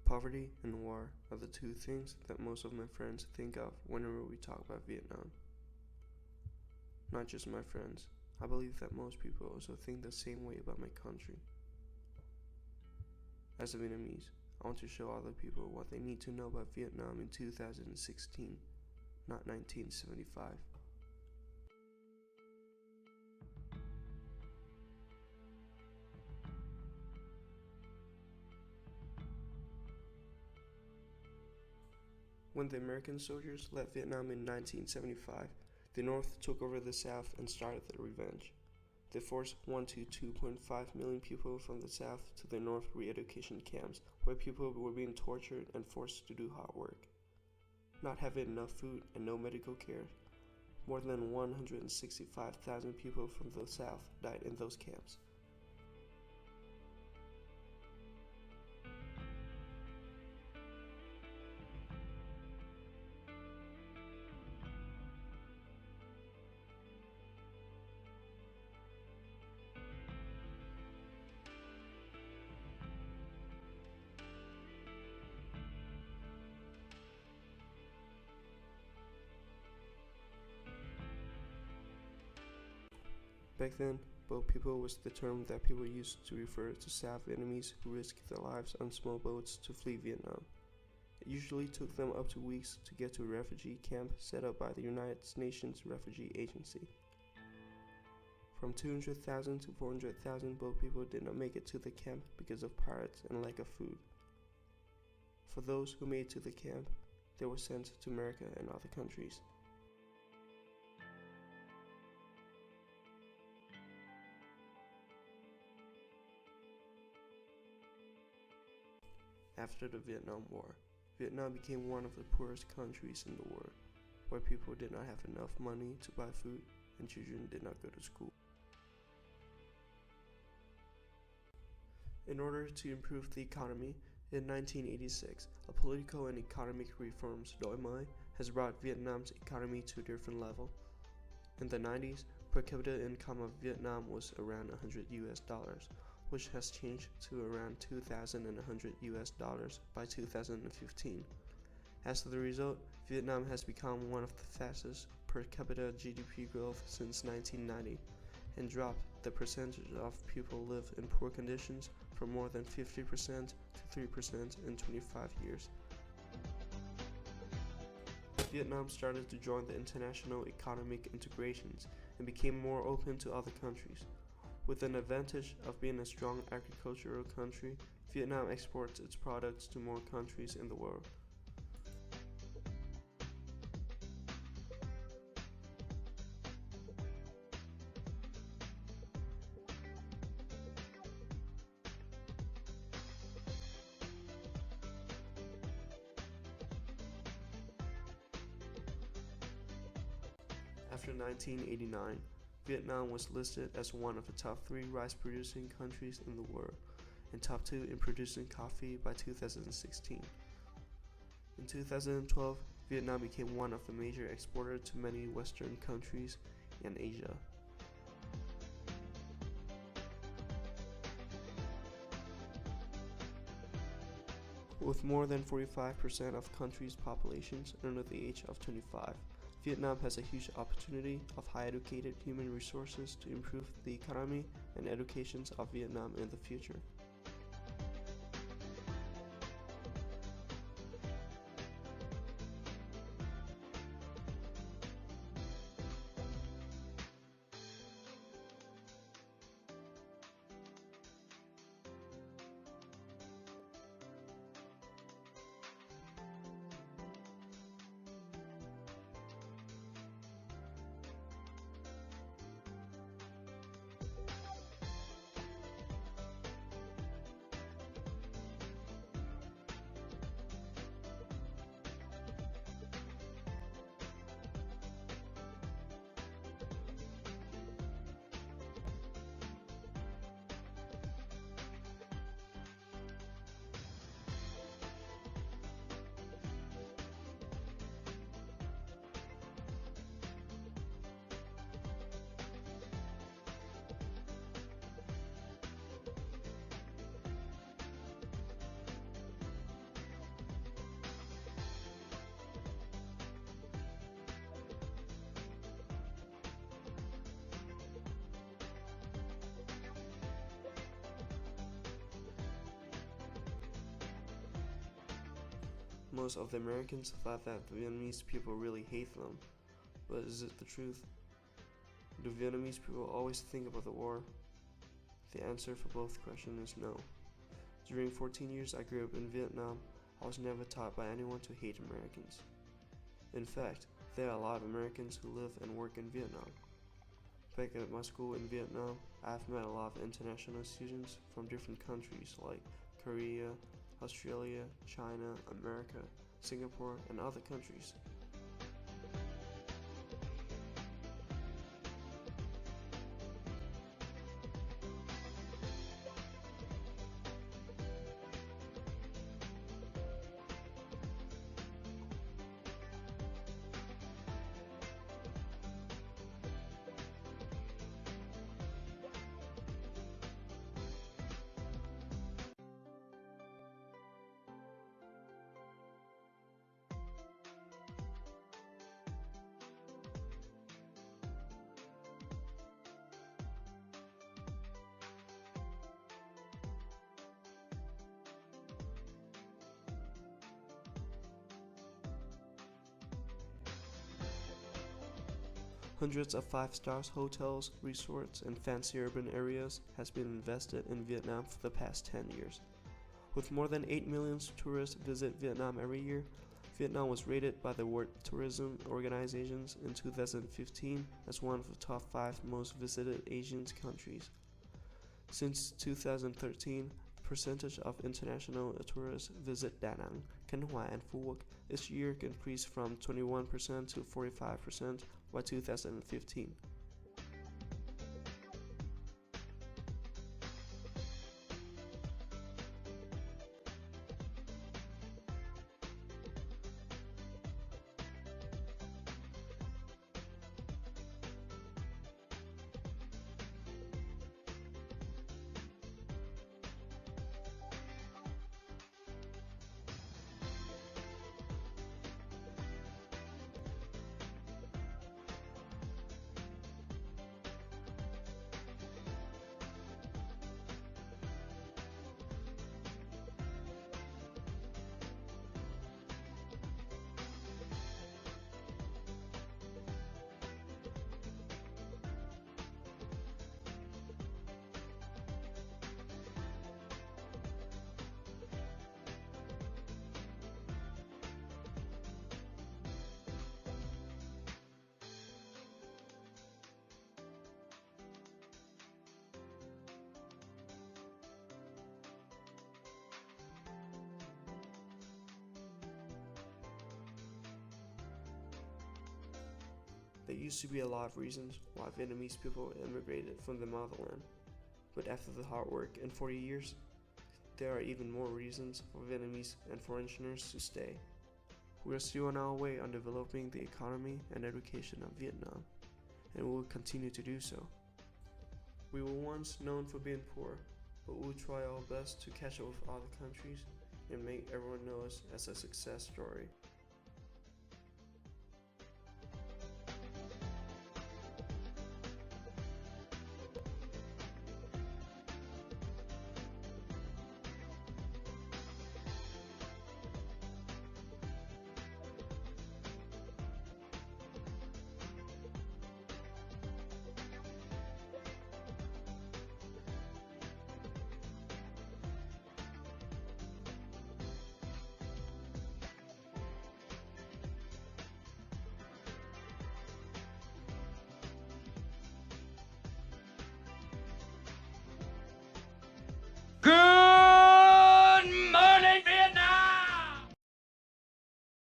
Poverty and war are the two things that most of my friends think of whenever we talk about Vietnam. Not just my friends, I believe that most people also think the same way about my country. As a Vietnamese, I want to show other people what they need to know about Vietnam in 2016, not 1975. When the American soldiers left Vietnam in 1975, the North took over the South and started their revenge. They forced 1 to 2.5 million people from the South to the North re-education camps, where people were being tortured and forced to do hard work. Not having enough food and no medical care, more than 165,000 people from the South died in those camps. Back then, boat people was the term that people used to refer to South Vietnamese who risked their lives on small boats to flee Vietnam. It usually took them up to weeks to get to a refugee camp set up by the United Nations Refugee Agency. From 200,000 to 400,000 boat people did not make it to the camp because of pirates and lack of food. For those who made it to the camp, they were sent to America and other countries. After the Vietnam War, Vietnam became one of the poorest countries in the world, where people did not have enough money to buy food and children did not go to school. In order to improve the economy, in 1986, a political and economic reforms đổi mới has brought Vietnam's economy to a different level. In the 90s, per capita income of Vietnam was around $100, which has changed to around $2,100 by 2015. As a result, Vietnam has become one of the fastest per capita GDP growth since 1990 and dropped the percentage of people live in poor conditions from more than 50% to 3% in 25 years. Vietnam started to join the international economic integrations and became more open to other countries. With an advantage of being a strong agricultural country, Vietnam exports its products to more countries in the world. After 1989, Vietnam was listed as one of the top 3 rice-producing countries in the world and top 2 in producing coffee by 2016. In 2012, Vietnam became one of the major exporters to many Western countries and Asia. With more than 45% of country's populations under the age of 25, Vietnam has a huge opportunity of high-educated human resources to improve the economy and educations of Vietnam in the future. Most of the Americans thought that Vietnamese people really hate them, but is it the truth? Do Vietnamese people always think about the war? The answer for both questions is no. During 14 years I grew up in Vietnam, I was never taught by anyone to hate Americans. In fact, there are a lot of Americans who live and work in Vietnam. Back at my school in Vietnam, I've met a lot of international students from different countries like Korea, Australia, China, America, Singapore, and other countries. Hundreds of five-star hotels, resorts, and fancy urban areas has been invested in Vietnam for the past 10 years. With more than 8 million tourists visit Vietnam every year, Vietnam was rated by the World Tourism Organizations in 2015 as one of the top 5 most visited Asian countries. Since 2013, the percentage of international tourists visit Da Nang, Canh Hoa, and Phu Quoc each year increased from 21% to 45% by 2015. There used to be a lot of reasons why Vietnamese people immigrated from the motherland, but after the hard work and 40 years, there are even more reasons for Vietnamese and foreigners to stay. We are still on our way on developing the economy and education of Vietnam, and we will continue to do so. We were once known for being poor, but we will try our best to catch up with other countries and make everyone know us as a success story.